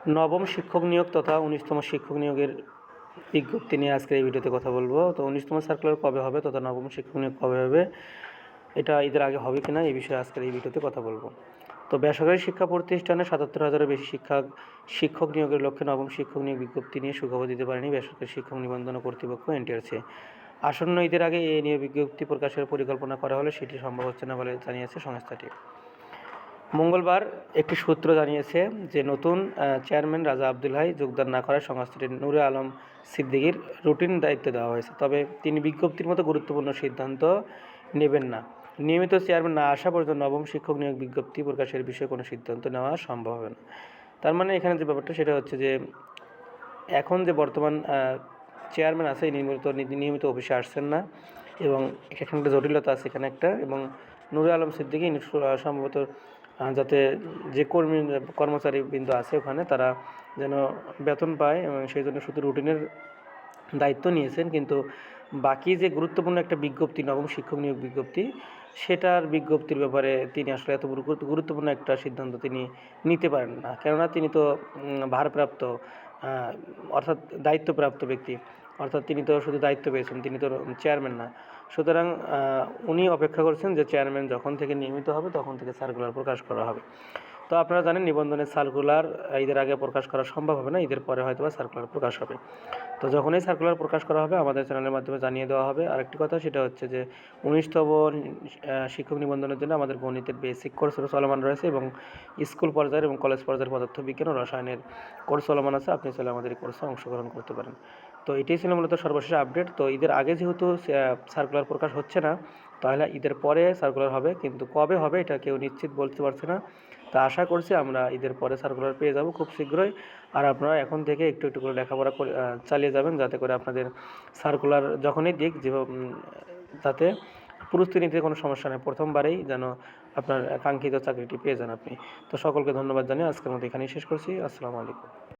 নবম শিক্ষক নিয়োগ তথা ১৯তম শিক্ষক নিয়োগের বিজ্ঞপ্তি নিয়ে আজকের এই ভিডিওতে কথা বলবো। তো ১৯তম সার্কুলার কবে হবে তথা নবম শিক্ষক নিয়োগ কবে হবে, এটা ঈদের আগে হবে কিনা এই বিষয়ে আজকের এই ভিডিওতে কথা বলবো। তো বেসরকারি শিক্ষা প্রতিষ্ঠানে ৭৭,০০০-এর বেশি শিক্ষক নিয়োগের লক্ষ্যে নবম শিক্ষক নিয়োগ বিজ্ঞপ্তি নিয়ে সুখবর দিতে পারেনি বেসরকারি শিক্ষক নিবন্ধন কর্তৃপক্ষ এনটিআরসি। আসন্ন ঈদের আগে এই নিয়োগ বিজ্ঞপ্তি প্রকাশের পরিকল্পনা করা হলে সেটি সম্ভব হচ্ছে না বলে জানিয়েছে সংস্থাটি। মঙ্গলবার একটি সূত্র জানিয়েছে যে নতুন চেয়ারম্যান রাজা আব্দুল হাই যোগদান না করায় সংস্থাটির নূরে আলম সিদ্দিকীর রুটিন দায়িত্ব দেওয়া হয়েছে, তবে তিনি বিজ্ঞপ্তির মতো গুরুত্বপূর্ণ সিদ্ধান্ত নেবেন না। নিয়মিত চেয়ারম্যান না আসা পর্যন্ত নবম শিক্ষক নিয়োগ বিজ্ঞপ্তি প্রকাশের বিষয়ে কোনো সিদ্ধান্ত নেওয়া সম্ভব হবে না। তার মানে এখানে যে ব্যাপারটা সেটা হচ্ছে যে এখন যে বর্তমান চেয়ারম্যান আছে নিয়মিত অফিসে আসছেন না, এবং এখানে একটা জটিলতা আছে এখানে একটা, এবং নূরে আলম সিদ্দিকী সম্ভবত যাতে যে কর্মচারীবৃন্দ আছে ওখানে তারা যেন বেতন পায় এবং সেই জন্য শুধু রুটিনের দায়িত্ব নিয়েছেন, কিন্তু বাকি যে গুরুত্বপূর্ণ একটা বিজ্ঞপ্তি নবম শিক্ষক নিয়োগ বিজ্ঞপ্তি, সেটার বিজ্ঞপ্তির ব্যাপারে তিনি আসলে এত গুরুত্বপূর্ণ একটা সিদ্ধান্ত তিনি নিতে পারেন না, কেননা তিনি তো ভারপ্রাপ্ত অর্থাৎ দায়িত্বপ্রাপ্ত ব্যক্তি, অর্থাৎ তিনি তো শুধু দায়িত্ব পেয়েছেন, তিনি তো চেয়ারম্যান না। সুতরাং উনি অপেক্ষা করছেন যে চেয়ারম্যান যখন থেকে নিয়মিত হবে তখন থেকে সার্কুলার প্রকাশ করা হবে। তো আপনারা জানেন নিবন্ধনের সার্কুলার ঈদের আগে প্রকাশ করা সম্ভব হবে না, ঈদের পরে হয়তো বা সার্কুলার প্রকাশ হবে। তো যখনই সার্কুলার প্রকাশ করা হবে আমাদের চ্যানেলের মাধ্যমে জানিয়ে দেওয়া হবে। আরেকটি কথা সেটা হচ্ছে যে ১৯তম শিক্ষক নিবন্ধনের জন্য আমাদের গণিতের বেসিক কোর্স চলমান রয়েছে, এবং স্কুল পর্যায়ের এবং কলেজ পর্যায়ের পদার্থবিজ্ঞান ও রসায়নের কোর্স চলমান আছে। আপনি চাইলে আমাদের এই কোর্সে অংশগ্রহণ করতে পারেন। তো এটাই ছিল মূলত সর্বশেষ আপডেট। তো ঈদের আগে যেহেতু সার্কুলার প্রকাশ হচ্ছে না, তাহলে ঈদের পরে সার্কুলার হবে, কিন্তু কবে হবে এটা কেউ নিশ্চিত বলতে পারছে না। তা আশা করছি আমরা ঈদের পরে সার্কুলার পেয়ে যাব খুব শীঘ্রই। আর আপনারা এখন থেকে একটু একটু করে লেখাপড়া চালিয়ে যাবেন, যাতে করে আপনাদের সার্কুলার যখনই দিক যাতে প্রস্তুতি নিতে কোনো সমস্যা নেই, প্রথমবারেই যেন আপনার কাঙ্ক্ষিত চাকরিটি পেয়ে যান আপনি। তো সকলকে ধন্যবাদ জানিয়ে আজকের মতো এখানেই শেষ করছি। আসসালামু আলাইকুম।